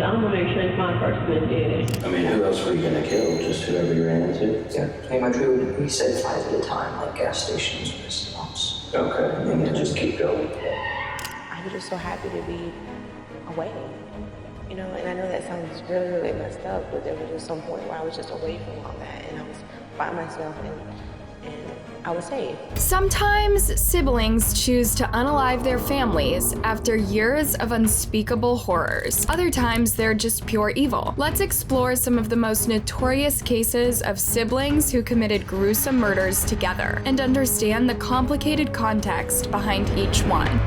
I'm gonna make sure my person did it. I mean, who else were you gonna kill? Just whoever you ran into? Yeah, pretty much we said 5 at a time, like gas stations or restaurants. Okay, and then just keep going. I was just so happy to be away. You know, and I know that sounds really, really messed up, but there was just some point where I was just away from all that, and I was by myself, and I was safe. Sometimes siblings choose to unalive their families after years of unspeakable horrors. Other times, they're just pure evil. Let's explore some of the most notorious cases of siblings who committed gruesome murders together and understand the complicated context behind each one.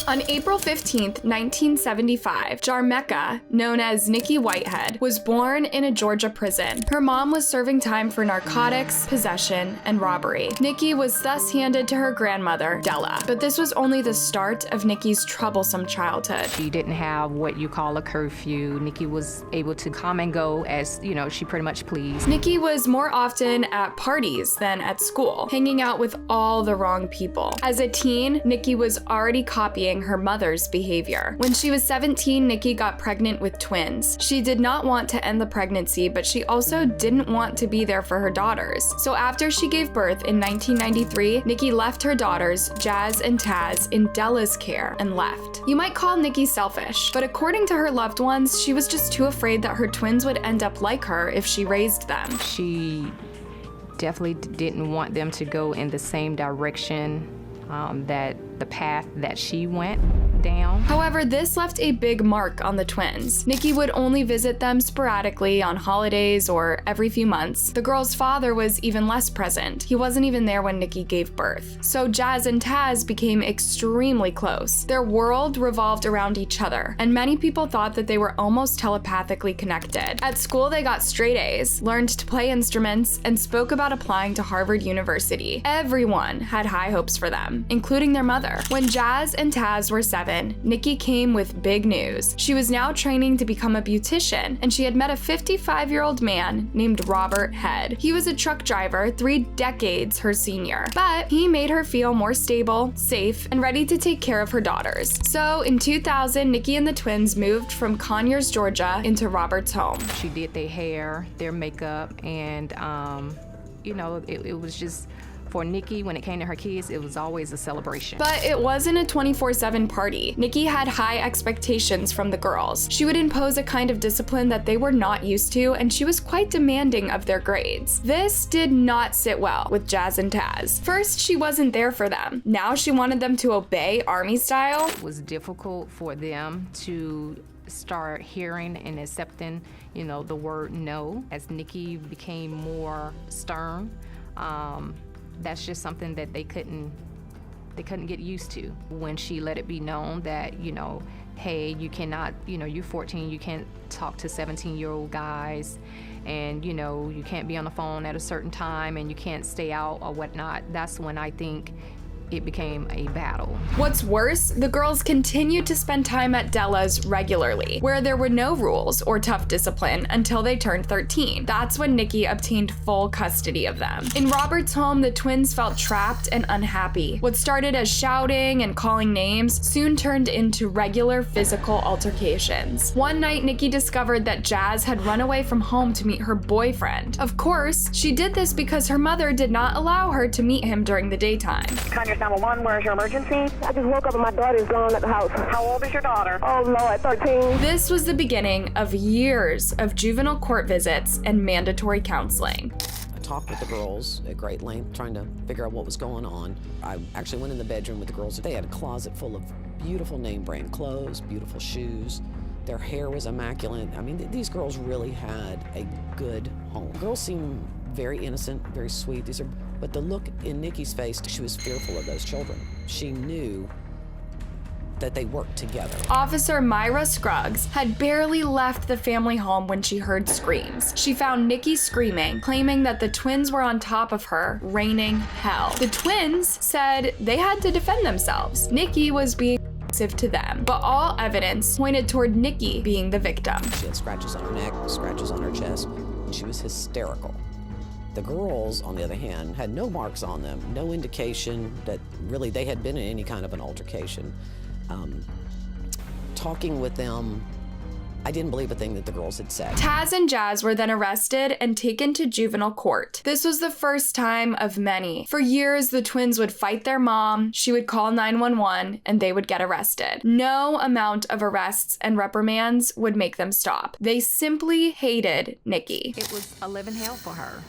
On April 15th, 1975, Jarmecca, known as Nikki Whitehead, was born in a Georgia prison. Her mom was serving time for narcotics, possession, and robbery. Nikki was thus handed to her grandmother, Della. But this was only the start of Nikki's troublesome childhood. She didn't have what you call a curfew. Nikki was able to come and go as, you know, she pretty much pleased. Nikki was more often at parties than at school, hanging out with all the wrong people. As a teen, Nikki was already copying her mother's behavior. When she was 17, Nikki got pregnant with twins. She did not want to end the pregnancy, but she also didn't want to be there for her daughters. So after she gave birth in 1993, Nikki left her daughters, Jazz and Taz, in Della's care and left. You might call Nikki selfish, but according to her loved ones, she was just too afraid that her twins would end up like her if she raised them. She definitely didn't want them to go in the same direction that the path that she went down. However, this left a big mark on the twins. Nikki would only visit them sporadically on holidays or every few months. The girls' father was even less present. He wasn't even there when Nikki gave birth. So Jazz and Taz became extremely close. Their world revolved around each other, and many people thought that they were almost telepathically connected. At school, they got straight A's, learned to play instruments, and spoke about applying to Harvard University. Everyone had high hopes for them, including their mother. When Jazz and Taz were 7, Nikki came with big news. She was now training to become a beautician, and she had met a 55-year-old man named Robert Head. He was a truck driver 3 decades her senior, but he made her feel more stable, safe, and ready to take care of her daughters. So in 2000, Nikki and the twins moved from Conyers, Georgia, into Robert's home. She did their hair, their makeup, and you know, it was just, for Nikki, when it came to her kids, it was always a celebration. But it wasn't a 24/7 party. Nikki had high expectations from the girls. She would impose a kind of discipline that they were not used to, and she was quite demanding of their grades. This did not sit well with Jazz and Taz. First, she wasn't there for them. Now she wanted them to obey Army style. It was difficult for them to start hearing and accepting, you know, the word no. As Nikki became more stern, that's just something that they couldn't get used to. When she let it be known that, you know, hey, you cannot, you know, you're 14, you can't talk to 17-year-old guys, and, you know, you can't be on the phone at a certain time, and you can't stay out or whatnot, that's when I think it became a battle. What's worse, the girls continued to spend time at Della's regularly, where there were no rules or tough discipline until they turned 13. That's when Nikki obtained full custody of them. In Robert's home, the twins felt trapped and unhappy. What started as shouting and calling names soon turned into regular physical altercations. One night, Nikki discovered that Jazz had run away from home to meet her boyfriend. Of course, she did this because her mother did not allow her to meet him during the daytime. 911, where's your emergency? I just woke up and my daughter's gone at the house. How old is your daughter? Oh, Lord, 13. This was the beginning of years of juvenile court visits and mandatory counseling. I talked with the girls at great length, trying to figure out what was going on. I actually went in the bedroom with the girls. They had a closet full of beautiful name brand clothes, beautiful shoes. Their hair was immaculate. I mean, these girls really had a good home. Girls seem very innocent, very sweet. But the look in Nikki's face, she was fearful of those children. She knew that they worked together. Officer Myra Scruggs had barely left the family home when she heard screams. She found Nikki screaming, claiming that the twins were on top of her, raining hell. The twins said they had to defend themselves. Nikki was being aggressive to them, but all evidence pointed toward Nikki being the victim. She had scratches on her neck, scratches on her chest, and she was hysterical. The girls, on the other hand, had no marks on them, no indication that really they had been in any kind of an altercation. talking with them, I didn't believe a thing that the girls had said. Taz and Jazz were then arrested and taken to juvenile court. This was the first time of many. For years, the twins would fight their mom, she would call 911, and they would get arrested. No amount of arrests and reprimands would make them stop. They simply hated Nikki. It was a living hell for her,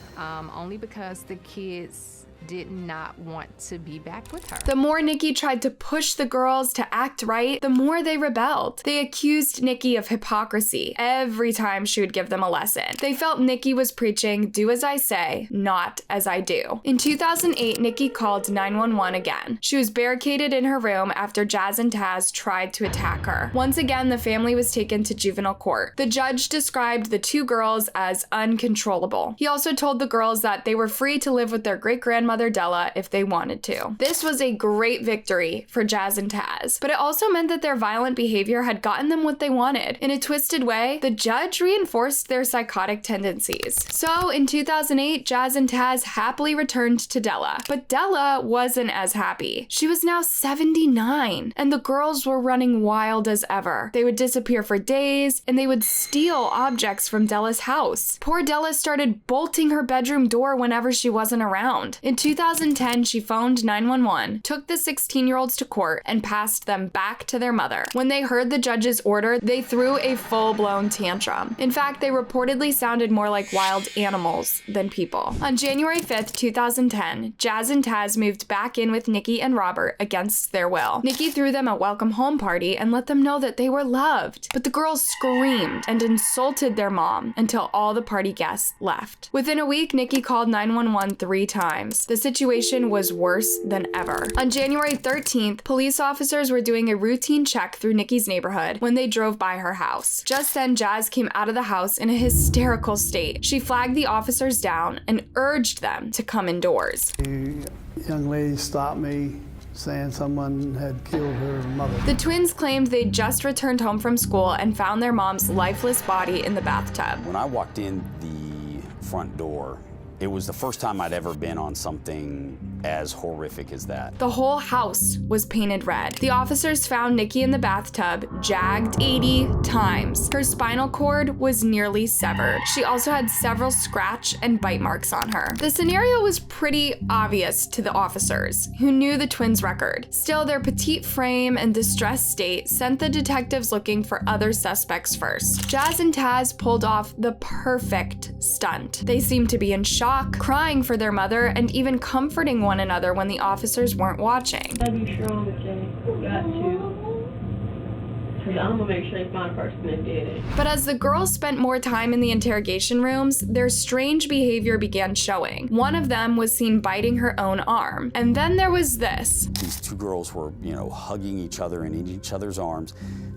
only because the kids did not want to be back with her. The more Nikki tried to push the girls to act right, the more they rebelled. They accused Nikki of hypocrisy every time she would give them a lesson. They felt Nikki was preaching, do as I say, not as I do. In 2008, Nikki called 911 again. She was barricaded in her room after Jazz and Taz tried to attack her. Once again, the family was taken to juvenile court. The judge described the two girls as uncontrollable. He also told the girls that they were free to live with their great-grandmother Della if they wanted to. This was a great victory for Jazz and Taz, but it also meant that their violent behavior had gotten them what they wanted. In a twisted way, the judge reinforced their psychotic tendencies. So in 2008, Jazz and Taz happily returned to Della, but Della wasn't as happy. She was now 79, and the girls were running wild as ever. They would disappear for days, and they would steal objects from Della's house. Poor Della started bolting her bedroom door whenever she wasn't around. In 2010, she phoned 911, took the 16-year-olds to court, and passed them back to their mother. When they heard the judge's order, they threw a full-blown tantrum. In fact, they reportedly sounded more like wild animals than people. On January 5th, 2010, Jazz and Taz moved back in with Nikki and Robert against their will. Nikki threw them a welcome home party and let them know that they were loved. But the girls screamed and insulted their mom until all the party guests left. Within a week, Nikki called 911 3 times. The situation was worse than ever. On January 13th, police officers were doing a routine check through Nikki's neighborhood when they drove by her house. Just then, Jazz came out of the house in a hysterical state. She flagged the officers down and urged them to come indoors. The young lady stopped me saying someone had killed her mother. The twins claimed they'd just returned home from school and found their mom's lifeless body in the bathtub. When I walked in the front door, it was the first time I'd ever been on something as horrific as that. The whole house was painted red. The officers found Nikki in the bathtub, jagged 80 times. Her spinal cord was nearly severed. She also had several scratch and bite marks on her. The scenario was pretty obvious to the officers, who knew the twins' record. Still, their petite frame and distressed state sent the detectives looking for other suspects first. Jazz and Taz pulled off the perfect stunt. They seemed to be in shock, crying for their mother, and even comforting one another when the officers weren't watching. Gotta be strong, Jay. Got to. Because I'm gonna make sure they find the person that did it. But as the girls spent more time in the interrogation rooms, their strange behavior began showing. One of them was seen biting her own arm. And then there was this. These two girls were, hugging each other and in each other's arms.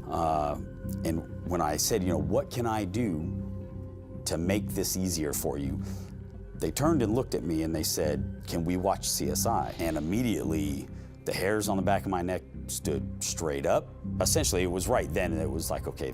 And when I said, what can I do to make this easier for you? They turned and looked at me and they said, can we watch CSI? And immediately the hairs on the back of my neck stood straight up. Essentially, it was right then, and it was like, okay,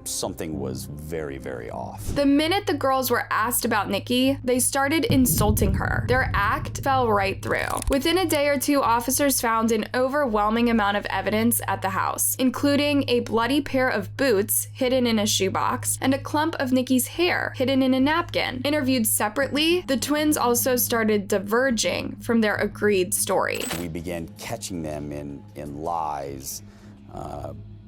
something was very, very off. The minute the girls were asked about Nikki, they started insulting her. Their act fell right through. Within a day or two, officers found an overwhelming amount of evidence at the house, including a bloody pair of boots hidden in a shoebox and a clump of Nikki's hair hidden in a napkin. Interviewed separately, the twins also started diverging from their agreed story. We began catching them in lies,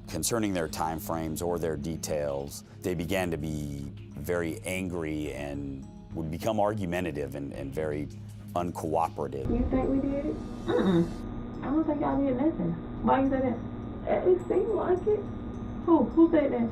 concerning their time frames or their details. They began to be very angry and would become argumentative and very uncooperative. You think we did it? I don't think y'all did nothing. Why you say that? It seemed like it. Who said that?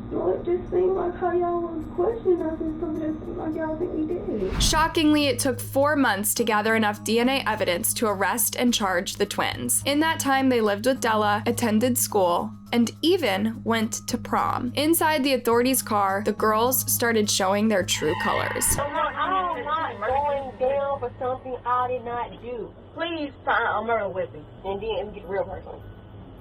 Well, it just seemed like how y'all was questioning us and something that seemed like y'all think we did it. Shockingly, it took 4 months to gather enough DNA evidence to arrest and charge the twins. In that time, they lived with Della, attended school, and even went to prom. Inside the authorities' car, the girls started showing their true colors. I'm not going down for something I did not do. Please find a murder weapon and then get a real person.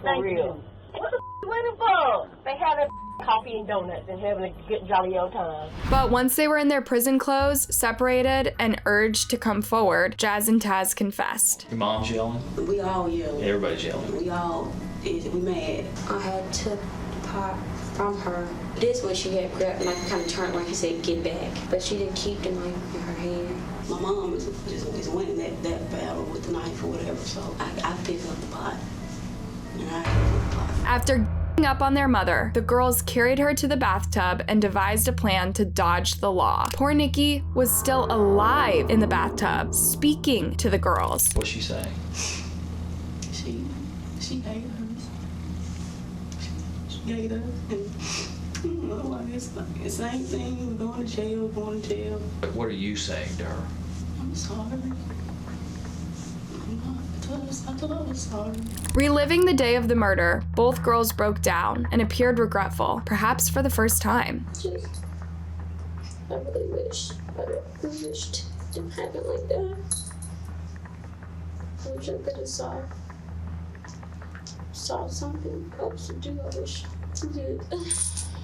For real. What the you waiting for? They having coffee and donuts and having a good jolly old time. But once they were in their prison clothes, separated, and urged to come forward, Jazz and Taz confessed. Your mom's yelling? We all yelling. Everybody's yelling. We mad. I had to pot from her. This way she had grabbed and I kind of turned like he said, get back. But she didn't keep the knife in her hand. My mom is winning that battle with the knife or whatever, so I picked up the pot. And I held the pot. After up on their mother, the girls carried her to the bathtub and devised a plan to dodge the law. Poor Nikki was still alive in the bathtub, speaking to the girls. What's she saying? She hated us. She hated us. And it's the same thing. We're going to jail. But what are you saying to her? I'm sorry. I told her I was sorry. Reliving the day of the murder, both girls broke down and appeared regretful, perhaps for the first time. I really wished it didn't happen like that. I wish I could have saw something else to do. I wish I did.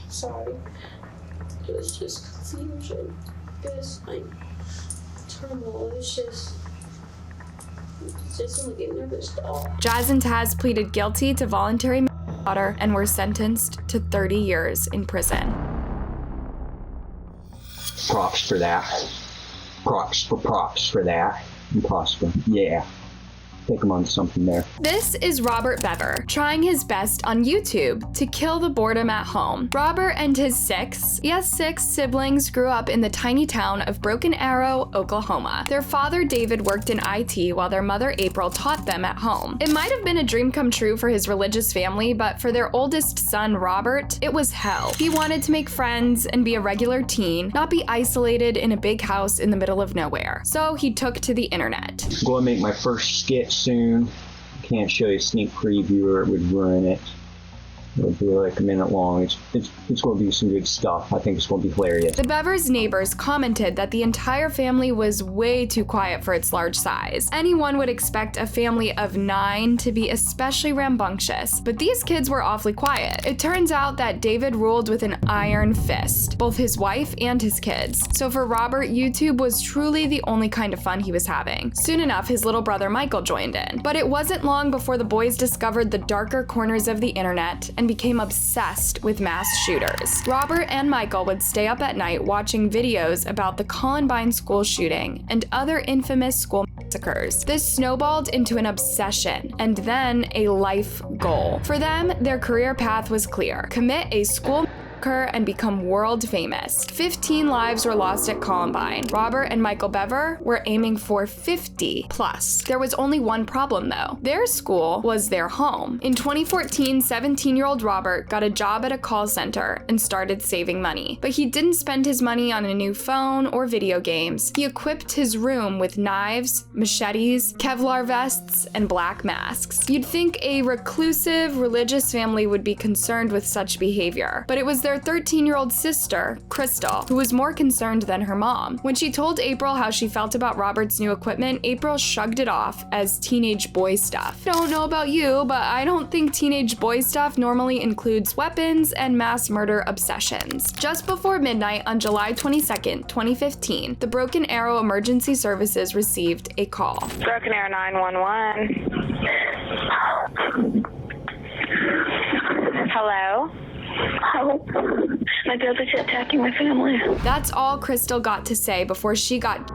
Sorry. It was just confusion. It was like turmoil. It's just getting nervous at all. Jazz and Taz pleaded guilty to voluntary manslaughter and were sentenced to 30 years in prison. Props for that. Props for that. And prosper. Yeah. Think I'm on something there. This is Robert Bever, trying his best on YouTube to kill the boredom at home. Robert and his six siblings grew up in the tiny town of Broken Arrow, Oklahoma. Their father, David, worked in IT while their mother, April, taught them at home. It might have been a dream come true for his religious family, but for their oldest son, Robert, it was hell. He wanted to make friends and be a regular teen, not be isolated in a big house in the middle of nowhere. So he took to the internet. I'm going to make my first skit soon. Can't show you a sneak preview or it would ruin it. It'll be like a minute long. It's going to be some good stuff. I think it's going to be hilarious. The Bevers' neighbors commented that the entire family was way too quiet for its large size. Anyone would expect a family of 9 to be especially rambunctious, but these kids were awfully quiet. It turns out that David ruled with an iron fist, both his wife and his kids. So for Robert, YouTube was truly the only kind of fun he was having. Soon enough, his little brother Michael joined in. But it wasn't long before the boys discovered the darker corners of the internet and became obsessed with mass shooters. Robert and Michael would stay up at night watching videos about the Columbine school shooting and other infamous school massacres. This snowballed into an obsession and then a life goal. For them, their career path was clear: commit a school and become world famous. 15 lives were lost at Columbine. Robert and Michael Bever were aiming for 50 plus. There was only one problem though. Their school was their home. In 2014, 17-year-old Robert got a job at a call center and started saving money. But he didn't spend his money on a new phone or video games. He equipped his room with knives, machetes, Kevlar vests, and black masks. You'd think a reclusive, religious family would be concerned with such behavior, but it was their 13-year-old sister, Crystal, who was more concerned than her mom. When she told April how she felt about Robert's new equipment, April shrugged it off as teenage boy stuff. Don't know about you, but I don't think teenage boy stuff normally includes weapons and mass murder obsessions. Just before midnight on July 22nd, 2015, the Broken Arrow Emergency Services received a call. Broken Arrow 911. Hello? Oh, my brother's attacking my family. That's all Crystal got to say before she got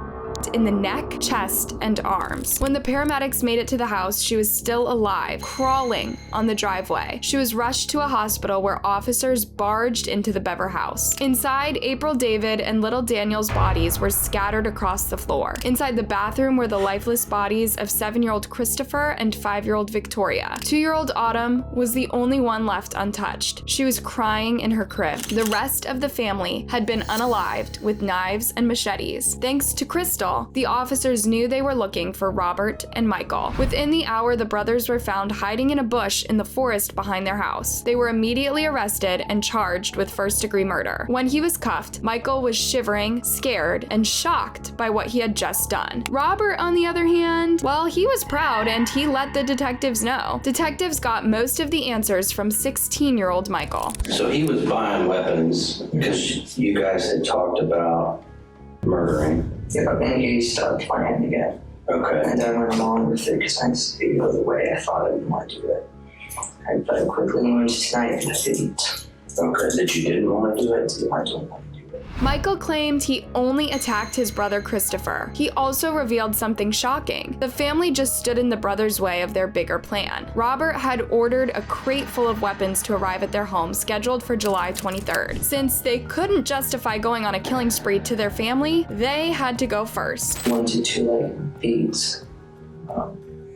in the neck, chest, and arms. When the paramedics made it to the house, she was still alive, crawling on the driveway. She was rushed to a hospital where officers barged into the Bever house. Inside, April, David, and little Daniel's bodies were scattered across the floor. Inside the bathroom were the lifeless bodies of 7-year-old Christopher and 5-year-old Victoria. 2-year-old Autumn was the only one left untouched. She was crying in her crib. The rest of the family had been unalived with knives and machetes. Thanks to Crystal, Michael. The officers knew they were looking for Robert and Michael. Within the hour, the brothers were found hiding in a bush in the forest behind their house. They were immediately arrested and charged with first-degree murder. When he was cuffed, Michael was shivering, scared, and shocked by what he had just done. Robert, on the other hand, well, he was proud and he let the detectives know. Detectives got most of the answers from 16-year-old Michael. So he was buying weapons because you guys had talked about murdering. Yeah, but then he started planning again. Okay. And I went along with it because I didn't see the other way. I thought I didn't want to do it. I very quickly learned tonight and I didn't. Okay, that you didn't want to do it? I don't want to. Michael claimed he only attacked his brother Christopher. He also revealed something shocking. The family just stood in the brothers' way of their bigger plan. Robert had ordered a crate full of weapons to arrive at their home scheduled for July 23rd. Since they couldn't justify going on a killing spree to their family, they had to go first. 1 to 2 beat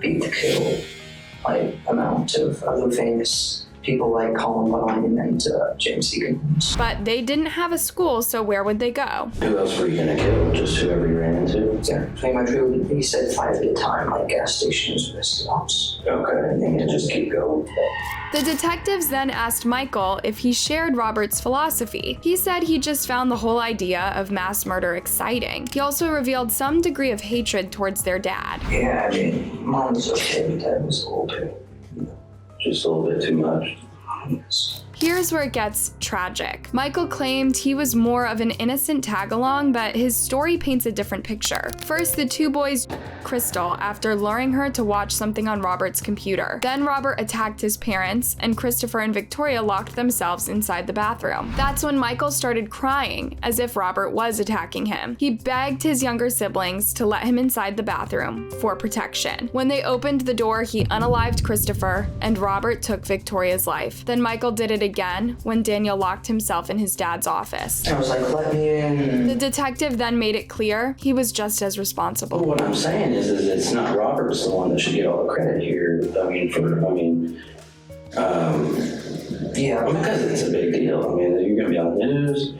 the kill amount of other famous people like Columbine and James Egan. But they didn't have a school, so where would they go? Who else were you gonna kill? Just whoever you ran into? Yeah, pretty much. He said 5 at a time, like gas stations, restaurants. Okay, and then just keep going. The detectives then asked Michael if he shared Robert's philosophy. He said he just found the whole idea of mass murder exciting. He also revealed some degree of hatred towards their dad. Yeah, I mean, Mom was okay, but Dad was a little bit. Just a little bit too much. Here's where it gets tragic. Michael claimed he was more of an innocent tag-along, but his story paints a different picture. First, the two boys Crystal after luring her to watch something on Robert's computer. Then Robert attacked his parents, and Christopher and Victoria locked themselves inside the bathroom. That's when Michael started crying, as if Robert was attacking him. He begged his younger siblings to let him inside the bathroom for protection. When they opened the door, he unalived Christopher, and Robert took Victoria's life. Then Michael did it again when Daniel locked himself in his dad's office. I was like, let me in. The detective then made it clear he was just as responsible. Well, what I'm saying is it's not Robert's the one that should get all the credit here. Yeah, because it's a big deal. I mean, you're gonna be on the news.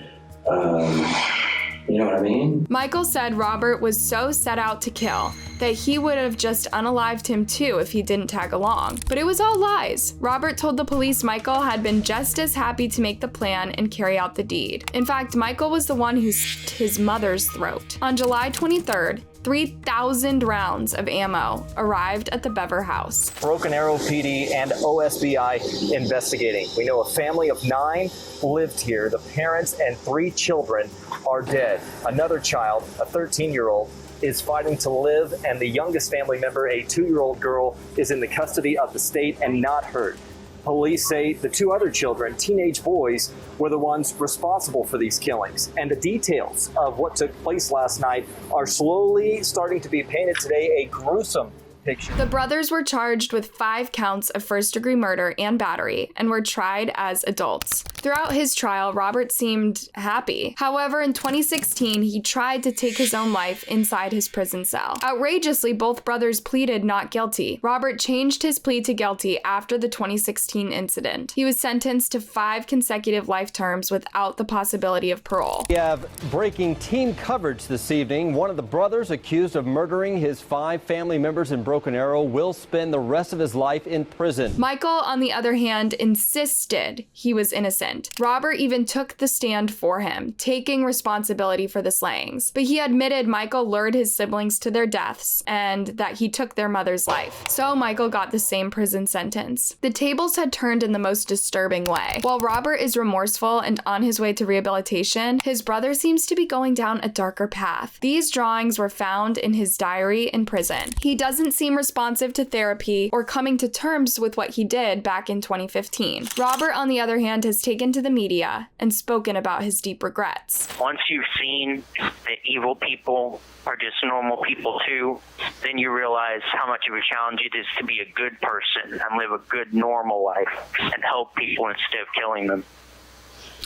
You know what I mean? Michael said Robert was so set out to kill that he would have just unalived him too if he didn't tag along. But it was all lies. Robert told the police Michael had been just as happy to make the plan and carry out the deed. In fact, Michael was the one who slit his mother's throat. On July 23rd, 3,000 rounds of ammo arrived at the Bever house. Broken Arrow PD and OSBI investigating. We know a family of 9 lived here. The parents and 3 children are dead. Another child, a 13-year-old, is fighting to live, and the youngest family member, a 2-year-old girl, is in the custody of the state and not hurt. Police say the 2 other children, teenage boys, were the ones responsible for these killings. And the details of what took place last night are slowly starting to be painted today, a gruesome picture. The brothers were charged with 5 counts of first-degree murder and battery and were tried as adults. Throughout his trial, Robert seemed happy. However, in 2016, he tried to take his own life inside his prison cell. Outrageously, both brothers pleaded not guilty. Robert changed his plea to guilty after the 2016 incident. He was sentenced to 5 consecutive life terms without the possibility of parole. We have breaking team coverage this evening. One of the brothers accused of murdering his 5 family members in Broken Arrow will spend the rest of his life in prison. Michael, on the other hand, insisted he was innocent. Robert even took the stand for him, taking responsibility for the slayings. But he admitted Michael lured his siblings to their deaths and that he took their mother's life. So Michael got the same prison sentence. The tables had turned in the most disturbing way. While Robert is remorseful and on his way to rehabilitation, his brother seems to be going down a darker path. These drawings were found in his diary in prison. He doesn't seem responsive to therapy or coming to terms with what he did back in 2015. Robert, on the other hand, has taken to the media and spoken about his deep regrets. Once you've seen that evil people are just normal people too, then you realize how much of a challenge it is to be a good person and live a good normal life and help people instead of killing them.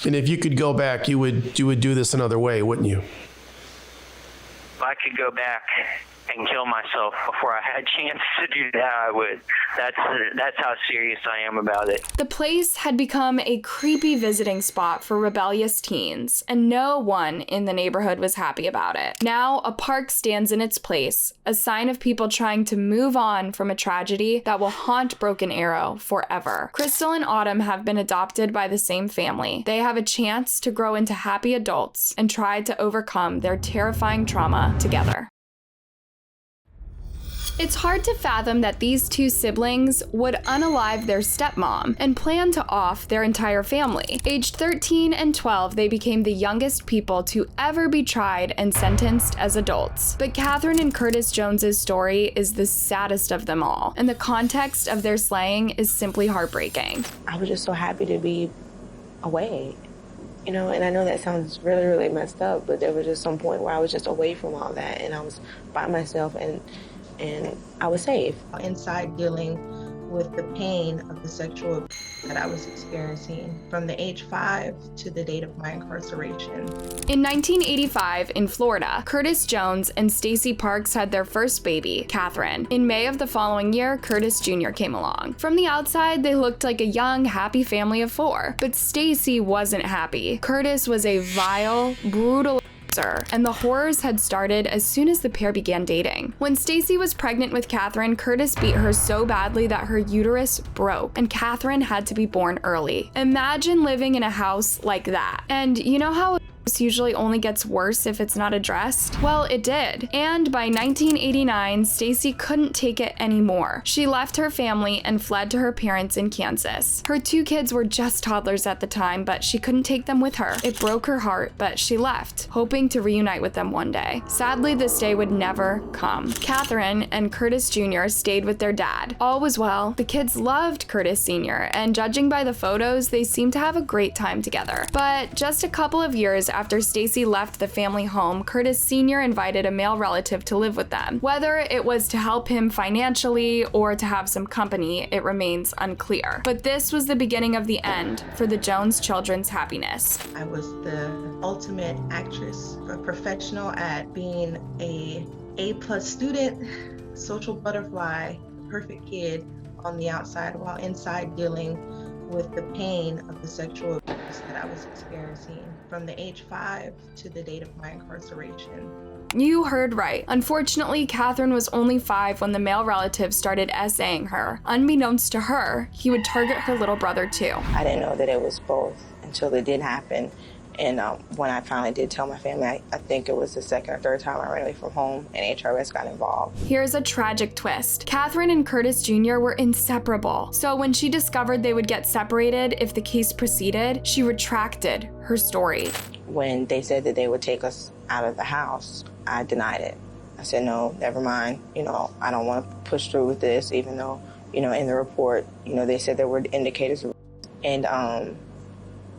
And if you could go back, you would do this another way, wouldn't you? If I could go back, and kill myself before I had a chance to do that, I would. That's how serious I am about it. The place had become a creepy visiting spot for rebellious teens, and no one in the neighborhood was happy about it. Now, a park stands in its place, a sign of people trying to move on from a tragedy that will haunt Broken Arrow forever. Crystal and Autumn have been adopted by the same family. They have a chance to grow into happy adults and try to overcome their terrifying trauma together. It's hard to fathom that these two siblings would unalive their stepmom and plan to off their entire family. Aged 13 and 12, they became the youngest people to ever be tried and sentenced as adults. But Catherine and Curtis Jones's story is the saddest of them all, and the context of their slaying is simply heartbreaking. I was just so happy to be away. You know, and I know that sounds really, really messed up, but there was just some point where I was just away from all that, and I was by myself, and I was safe. Inside dealing with the pain of the sexual abuse that I was experiencing from the age 5 to the date of my incarceration. In 1985, in Florida, Curtis Jones and Stacy Parks had their first baby, Catherine. In May of the following year, Curtis Jr. came along. From the outside, they looked like a young, happy family of 4. But Stacy wasn't happy. Curtis was a vile, brutal and the horrors had started as soon as the pair began dating. When Stacy was pregnant with Catherine, Curtis beat her so badly that her uterus broke, and Catherine had to be born early. Imagine living in a house like that. And you know how this usually only gets worse if it's not addressed? Well, it did. And by 1989, Stacy couldn't take it anymore. She left her family and fled to her parents in Kansas. Her 2 kids were just toddlers at the time, but she couldn't take them with her. It broke her heart, but she left, hoping to reunite with them one day. Sadly, this day would never come. Catherine and Curtis Jr. stayed with their dad. All was well. The kids loved Curtis Sr., and judging by the photos, they seemed to have a great time together. But just a couple of years after Stacy left the family home, Curtis Sr. invited a male relative to live with them. Whether it was to help him financially or to have some company, it remains unclear. But this was the beginning of the end for the Jones children's happiness. I was the ultimate actress, a professional at being a A+ student, social butterfly, perfect kid on the outside, while inside dealing with the pain of the sexual abuse that I was experiencing from the age 5 to the date of my incarceration. You heard right. Unfortunately, Catherine was only 5 when the male relative started essaying her. Unbeknownst to her, he would target her little brother too. I didn't know that it was both until it did happen. And when I finally did tell my family, I think it was the 2nd or 3rd time I ran away from home and HRS got involved. Here's a tragic twist. Catherine and Curtis Jr. were inseparable. So when she discovered they would get separated if the case proceeded, she retracted her story. When they said that they would take us out of the house, I denied it. I said, no, never mind. You know, I don't want to push through with this, even though, you know, in the report, you know, they said there were indicators. And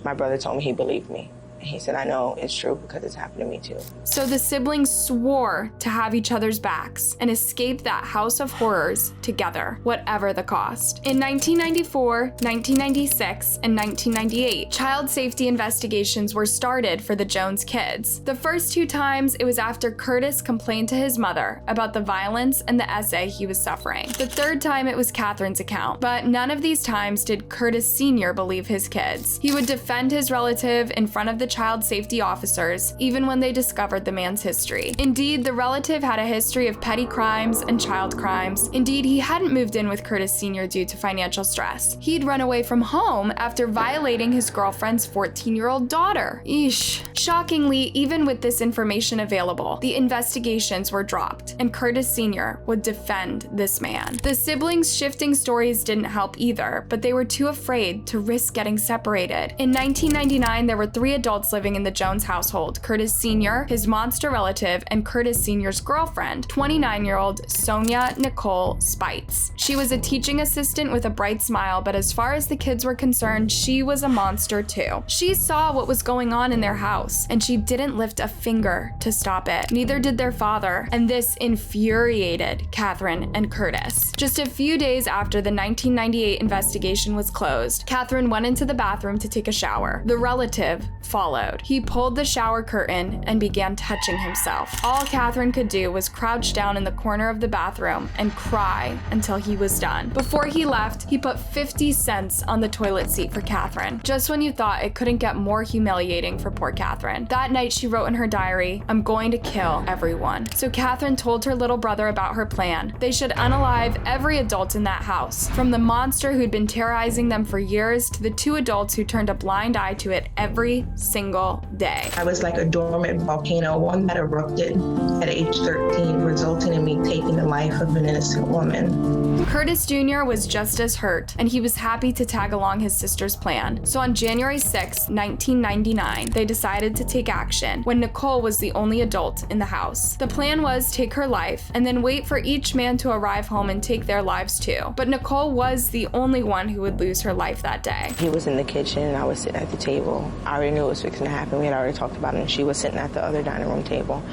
my brother told me he believed me. He said, I know it's true because it's happened to me too. So the siblings swore to have each other's backs and escape that house of horrors together, whatever the cost. In 1994, 1996, and 1998, child safety investigations were started for the Jones kids. The first 2 times, it was after Curtis complained to his mother about the violence and the essay he was suffering. The 3rd time, it was Catherine's account, but none of these times did Curtis Sr. believe his kids. He would defend his relative in front of the child safety officers, even when they discovered the man's history. Indeed, the relative had a history of petty crimes and child crimes. Indeed, he hadn't moved in with Curtis Sr. due to financial stress. He'd run away from home after violating his girlfriend's 14-year-old daughter. Eesh. Shockingly, even with this information available, the investigations were dropped, and Curtis Sr. would defend this man. The siblings' shifting stories didn't help either, but they were too afraid to risk getting separated. In 1999, there were 3 adults living in the Jones household: Curtis Sr., his monster relative, and Curtis Sr.'s girlfriend, 29-year-old Sonia Nicole Spites. She was a teaching assistant with a bright smile, but as far as the kids were concerned, she was a monster too. She saw what was going on in their house, and she didn't lift a finger to stop it. Neither did their father, and this infuriated Catherine and Curtis. Just a few days after the 1998 investigation was closed, Catherine went into the bathroom to take a shower. The relative followed. followed. He pulled the shower curtain and began touching himself. All Catherine could do was crouch down in the corner of the bathroom and cry until he was done. Before he left, he put 50 cents on the toilet seat for Catherine, just when you thought it couldn't get more humiliating for poor Catherine. That night she wrote in her diary, "I'm going to kill everyone." So Catherine told her little brother about her plan. They should unalive every adult in that house, from the monster who'd been terrorizing them for years to the 2 adults who turned a blind eye to it every single day. I was like a dormant volcano, one that erupted at age 13, resulting in me taking the life of an innocent woman. Curtis Jr. was just as hurt, and he was happy to tag along his sister's plan. So on January 6, 1999, they decided to take action when Nicole was the only adult in the house. The plan was take her life and then wait for each man to arrive home and take their lives too. But Nicole was the only one who would lose her life that day. He was in the kitchen and I was sitting at the table. I already knew it was fixing to happen. We had already talked about it, and she was sitting at the other dining room table.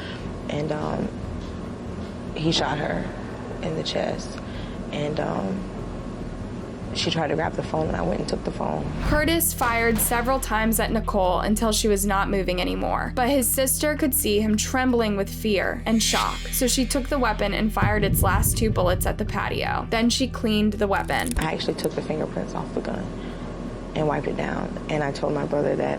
And he shot her in the chest. And she tried to grab the phone and I went and took the phone. Curtis fired several times at Nicole until she was not moving anymore, but his sister could see him trembling with fear and shock, so she took the weapon and fired its last 2 bullets at the patio. Then she cleaned the weapon. I actually took the fingerprints off the gun and wiped it down, and I told my brother that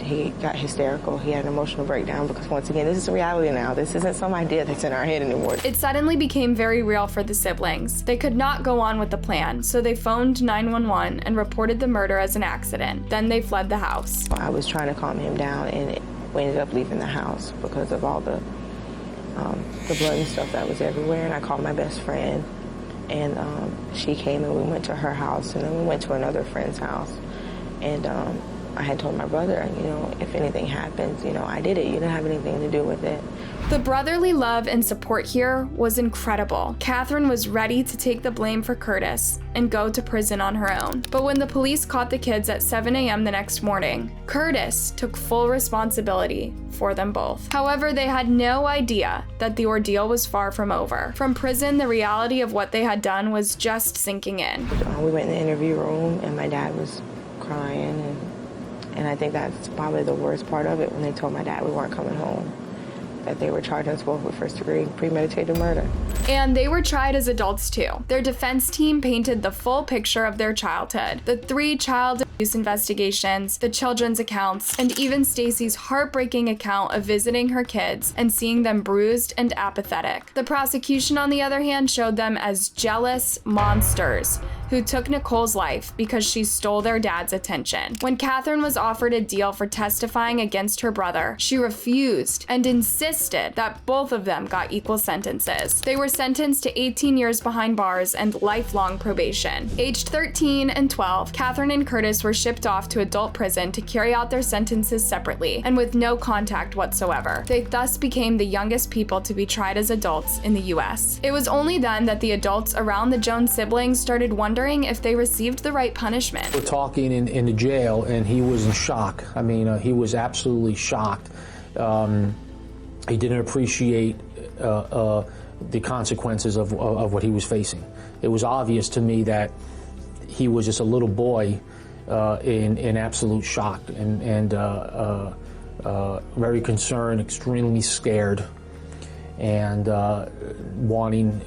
he got hysterical. He had an emotional breakdown because, once again, this is reality now. This isn't some idea that's in our head anymore. It suddenly became very real for the siblings. They could not go on with the plan, so they phoned 911 and reported the murder as an accident. Then they fled the house. I was trying to calm him down, and we ended up leaving the house because of all the blood and stuff that was everywhere. And I called my best friend, and she came and we went to her house, and then we went to another friend's house. And I had told my brother, if anything happens, I did it. You didn't have anything to do with it. The brotherly love and support here was incredible. Catherine was ready to take the blame for Curtis and go to prison on her own. But when the police caught the kids at 7 a.m. the next morning, Curtis took full responsibility for them both. However, they had no idea that the ordeal was far from over. From prison, the reality of what they had done was just sinking in. We went in the interview room and my dad was crying, and I think that's probably the worst part of it, when they told my dad we weren't coming home, that they were charging us both with first-degree premeditated murder. And they were tried as adults too. Their defense team painted the full picture of their childhood. The 3 child abuse investigations, the children's accounts, and even Stacy's heartbreaking account of visiting her kids and seeing them bruised and apathetic. The prosecution, on the other hand, showed them as jealous monsters who took Nicole's life because she stole their dad's attention. When Catherine was offered a deal for testifying against her brother, she refused and insisted that both of them got equal sentences. They were sentenced to 18 years behind bars and lifelong probation. Aged 13 and 12, Catherine and Curtis were shipped off to adult prison to carry out their sentences separately and with no contact whatsoever. They thus became the youngest people to be tried as adults in the US. It was only then that the adults around the Jones siblings started wondering if they received the right punishment. We're talking in the jail, and he was in shock. I mean, he was absolutely shocked. He didn't appreciate the consequences of what he was facing. It was obvious to me that he was just a little boy in absolute shock and very concerned, extremely scared, and wanting,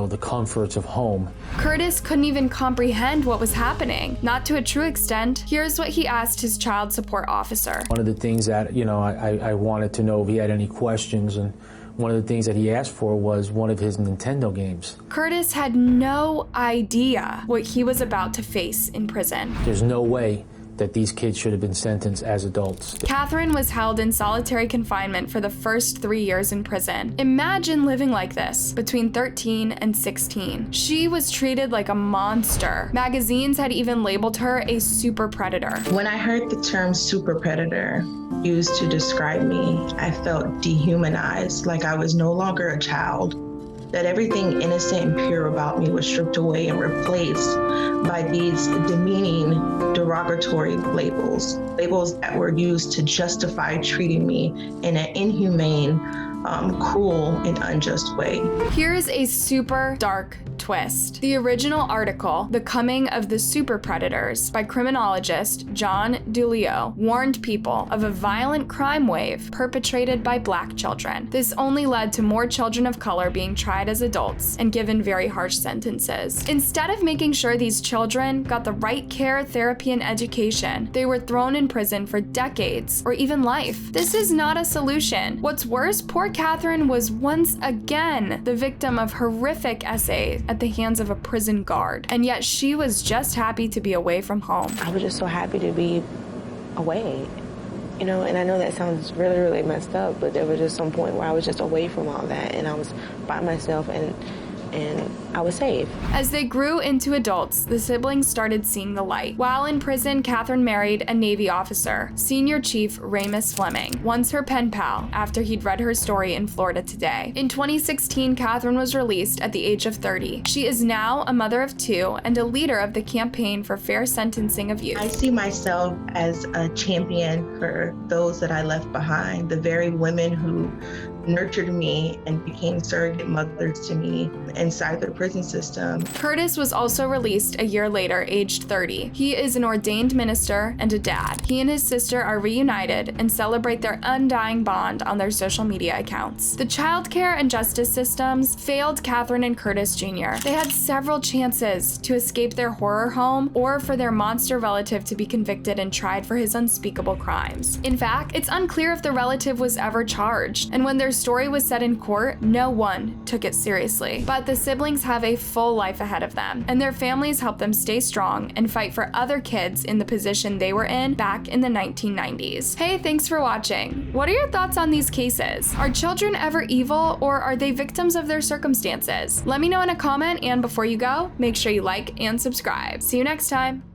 the comforts of home. Curtis couldn't even comprehend what was happening. Not to a true extent. Here's what he asked his child support officer. One of the things that, I wanted to know if he had any questions, and one of the things that he asked for was one of his Nintendo games. Curtis had no idea what he was about to face in prison. There's no way that these kids should have been sentenced as adults. Catherine was held in solitary confinement for the first 3 years in prison. Imagine living like this between 13 and 16. She was treated like a monster. Magazines had even labeled her a super predator. When I heard the term super predator used to describe me, I felt dehumanized, like I was no longer a child, that everything innocent and pure about me was stripped away and replaced by these demeaning, derogatory labels that were used to justify treating me in an inhumane, cruel and unjust way. Here's a super dark twist. The original article, The Coming of the Super Predators, by criminologist John DeLeo, warned people of a violent crime wave perpetrated by Black children. This only led to more children of color being tried as adults and given very harsh sentences. Instead of making sure these children got the right care, therapy, and education, they were thrown in prison for decades or even life. This is not a solution. What's worse, poor Catherine was once again the victim of horrific essays at the hands of a prison guard, and yet she was just happy to be away from home. I was just so happy to be away, you know, and I know that sounds really, really messed up, but there was just some point where I was just away from all that, and I was by myself, and I was safe. As they grew into adults, the siblings started seeing the light. While in prison, Catherine married a Navy officer, Senior Chief Ramus Fleming, once her pen pal, after he'd read her story in Florida Today. In 2016, Catherine was released at the age of 30. She is now a mother of 2 and a leader of the campaign for fair sentencing of youth. I see myself as a champion for those that I left behind, the very women who nurtured me and became surrogate mothers to me inside the prison system. Curtis was also released a year later, aged 30. He is an ordained minister and a dad. He and his sister are reunited and celebrate their undying bond on their social media accounts. The child care and justice systems failed Catherine and Curtis Jr. They had several chances to escape their horror home or for their monster relative to be convicted and tried for his unspeakable crimes. In fact, it's unclear if the relative was ever charged, and when their story was set in court, no one took it seriously. But the siblings have a full life ahead of them, and their families help them stay strong and fight for other kids in the position they were in back in the 1990s. Hey, thanks for watching. What are your thoughts on these cases? Are children ever evil, or are they victims of their circumstances? Let me know in a comment, and before you go, make sure you like and subscribe. See you next time.